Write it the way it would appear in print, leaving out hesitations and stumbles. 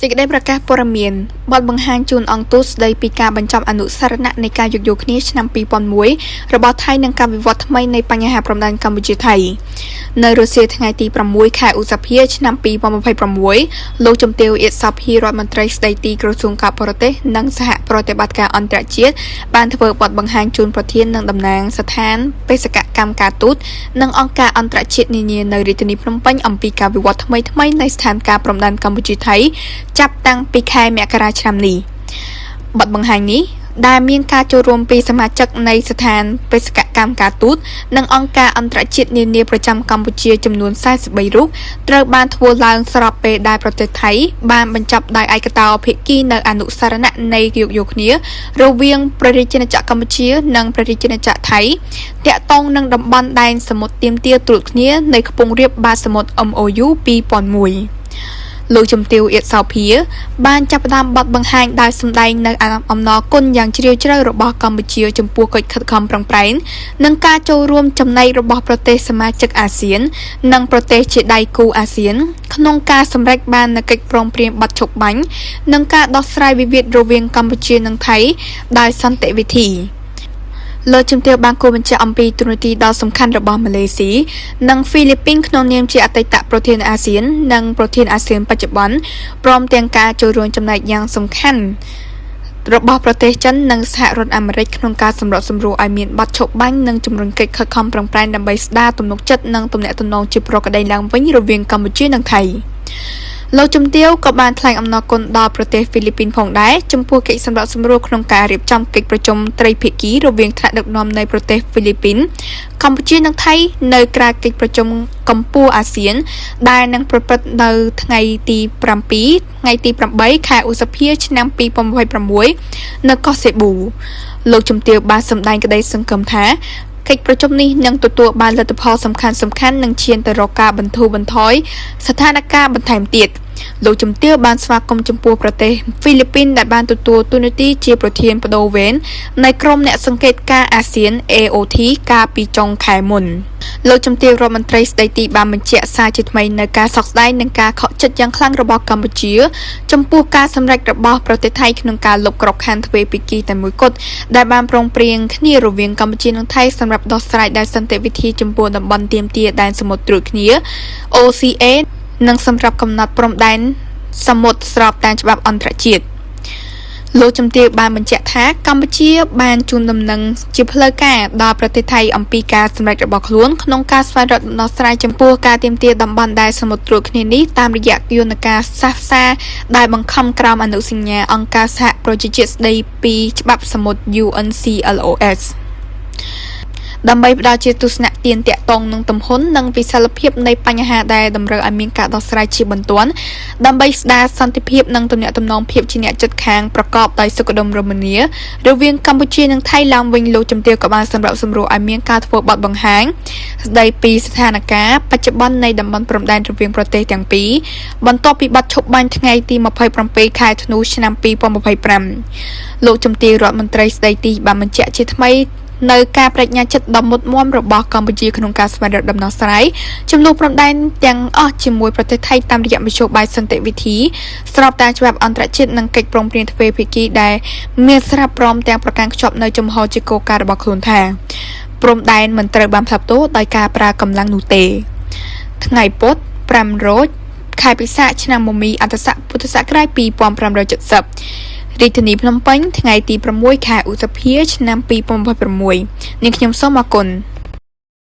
សេចក្តីប្រកាសព័ត៌មានបទបង្ហាញជូនអង្គទូតស្តីពីការបញ្ចប់អនុស្សរណៈនៃការយោគយល់គ្នាឆ្នាំ2001របស់ថៃនិងការវិវត្តថ្មីនៃបញ្ហាព្រំដែនកម្ពុជាថៃនៅរុស្ស៊ីថ្ងៃទី6ខែឧសភាឆ្នាំ2026លោកជំទាវ អៀត សោភា រដ្ឋមន្ត្រីស្តីទីក្រសួងការបរទេសនិងសហប្រតិបត្តិការអន្តរជាតិបានធ្វើបទបង្ហាញជូនប្រធាននិងតំណាងស្ថានបេសកកម្មការទូតនិងអង្គការអន្តរជាតិនានានៅរាជធានីភ្នំពេញអំពីការវិវត្តថ្មីនៃស្ថានភាពព្រំដែនកម្ពុជាថៃចាប់តាំងពីខែមករាឆ្នាំនេះបទបង្ហាញនេះដែលមានការចូលរួមពីសមាជិកនៃស្ថានបេសកកម្មការទូតនិងអង្គការអន្តរជាតិនានាប្រចាំកម្ពុជាចំនួន43រូបត្រូវបានធ្វើឡើងស្របពេលដែលប្រទេសថៃបានបញ្ចប់ដោយឯកតោភាគីនៅអនុស្សរណៈនៃយោគយល់គ្នារវាងព្រះរាជាណាចក្រកម្ពុជានិងព្រះរាជាណាចក្រថៃទាក់ទងនឹងតំបន់ដែនសមុទ្រទាមទារត្រួតគ្នានៃខ្ពង់រាបបាតសមុទ្រ MOU 2001លោកជំទាវ អៀត សោភាបានចាប់ផ្ដើមបទបង្ហាញដោយសម្ដែងនៅអំណរគុណយ៉ាងជ្រាលជ្រៅរបស់កម្ពុជាចំពោះកិច្ចខិតខំប្រឹងប្រែងនិងការចូលរួមចំណែករបស់ប្រទេសសមាជិកអាស៊ាននិងប្រទេសជាដៃគូអាស៊ានក្នុងការសម្រេចបាននូវកិច្ចព្រមព្រៀងបទឈប់បាញ់និងការដោះស្រាយវិវាទរវាងកម្ពុជានិងថៃដោយសន្តិវិធីលោកជំទាវបានគូបញ្ជាក់អំពីទូនាទីដ៏សំខាន់របស់ម៉ាឡេស៊ីនិងហ្វីលីពីនក្នុងនាមជាអតីតប្រធានអាស៊ាននិងប្រធានអាស៊ានបច្ចុប្បន្នព្រមទាំងការចូលរួមចំណែកយ៉ាងសំខាន់របស់ប្រទេសចិននិងសហរដ្ឋអាមេរិកក្នុងការសម្របសម្រួលឲ្យមានបទឈប់បាញ់និងជំរុញកិច្ចខិតខំប្រឹងប្រែងដើម្បីស្ដារទំនុកចិត្តនិងទំនាក់ទំនងជាប្រក្រតីឡើងវិញរវាងកម្ពុជានិងថៃលោកជំទាវក៏បានថ្លែងអំណរគុណដល់ប្រទេសហ្វីលីពីនផងដែរចំពោះកិច្ចសម្របសម្រួលក្នុងការរៀបចំកិច្ចប្រជុំត្រីភាគីរវាងថ្នាក់ដឹកនាំនៃប្រទេសហ្វីលីពីនកម្ពុជានិងថៃនៅក្រៅកិច្ចប្រជុំកម្ពុជាអាស៊ានដែលនឹងប្រព្រឹត្តនៅថ្ងៃទី8ខែឧសភាឆ្នាំ2026នៅកោះសេប៊ូលោកជំទាវបានសម្ដែងក្តីសង្ឃឹមថាកិច្ចប្រជុំនេះនឹងទទួលបានលទ្ធផលសំខាន់ៗនិងឈានទៅរកការបន្ធូរបន្ថយស្ថានភាពបន្ថែមទៀតលោកជំទាវបានស្វាគមន៍ចំពោះប្រទេសហ្វីលីពីនដែលបានទទួលតួនាទីជាប្រធានបដូវវេននៃក្រុមអ្នកសង្កេតការណ៍អាស៊ាន AOT កាលពីចុងខែមុនលោកជំទាវរដ្ឋមន្ត្រីស្ដីទីបានបញ្ជាក់សារជាថ្មីនៅការសោកស្ដាយនិងការខកចិត្តយ៉ាងខ្លាំងរបស់កម្ពុជាចំពោះការសម្រេចរបស់ប្រទេសថៃក្នុងការលុបក្របខ័ណ្ឌទ្វេភាគីតែមួយគត់ដែលបានព្រមព្រៀងគ្នារវាងកម្ពុជានិងថៃសម្រាប់ដោះស្រាយដោយសន្តិវិធីចំពោះតំបន់ទាមទារដែនសមុទ្រត្រួតគ្នា OCA និងសម្រាប់កំណត់ព្រំដែនសមុទ្រស្របតាមច្បាប់អន្តរជាតិលោកជំទាវបានបញ្ជាក់ថាកម្ពុជាបានជូនដំណឹងជាផ្លូវការដល់ប្រទេសថៃអំពីការសម្រេចរបស់ខ្លួនក្នុងការស្វែងរកដំណោះស្រាយចំពោះការទាមទារតំបន់ដែនសមុទ្រត្រួតគ្នានេះតាមរយៈយន្តការសាសសាដែលបង្ខំក្រោមអនុសញ្ញាអង្គការសហប្រជាជាតិស្តីពីច្បាប់សមុទ្រ UNCLOSដើម្បីផ្ដល់ជាទស្សនៈទានតាក់ទងនឹងទំហំនិងវិសាលភាពនៃបញ្ហាដែលតម្រូវឲ្យមានការដោះស្រាយជាបន្ទាន់ដើម្បីស្ដារសន្តិភាពនិងទំនាក់ទំនងភាពជាអ្នកជិតខាងប្រកបដោយសុខដុមរមនារវាងកម្ពុជានិងថៃឡើងវិញលោកជំទាវក៏បានសម្របសម្រួលឲ្យមានការធ្វើបទបង្ហាញស្ដីពីស្ថានភាពបច្ចុប្បន្ននៃតំបន់ព្រំដែនរវាងប្រទេសទាំងពីរបន្ទាប់ពីបទឈប់បាញ់ថ្ងៃទី27ខែធ្នូឆ្នាំ2025លោកជំទាវរដ្ឋមន្ត្រីស្ដីទីបានបញ្ជាក់ជាថ្មីនៅការបញ្ញាចិត្តដ៏មុតមមរបស់កម្ពុជាក្នុងការស្វែងរកដំណោះស្រាយចំនួនព្រំដែនទាំងអស់ជាមួយប្រទេសថៃតាមរយៈមធ្យោបាយសន្តិវិធីស្របតាមច្បាប់អន្តរជាតិនិងកិច្ចព្រមព្រៀងទ្វេភាគីដែលមានស្រាប់ព្រមទាំងប្រកាន់ខ្ជាប់នៅចំហជាគោលការណ៍របស់ខ្លួនថាព្រំដែនមិនត្រូវបានផ្លាស់ប្ដូរដោយការប្រើកម្លាំងនោះទេថ្ងៃពុធ5រោចខែពិសាខឆ្នាំមមីអន្តស័កពុទ្ធសករាជ2570រាជធានីភ្នំពេញថ្ងៃទី6ខែឧសភាឆ្នាំ2026នាងខ្ញុំសូមអរគុណ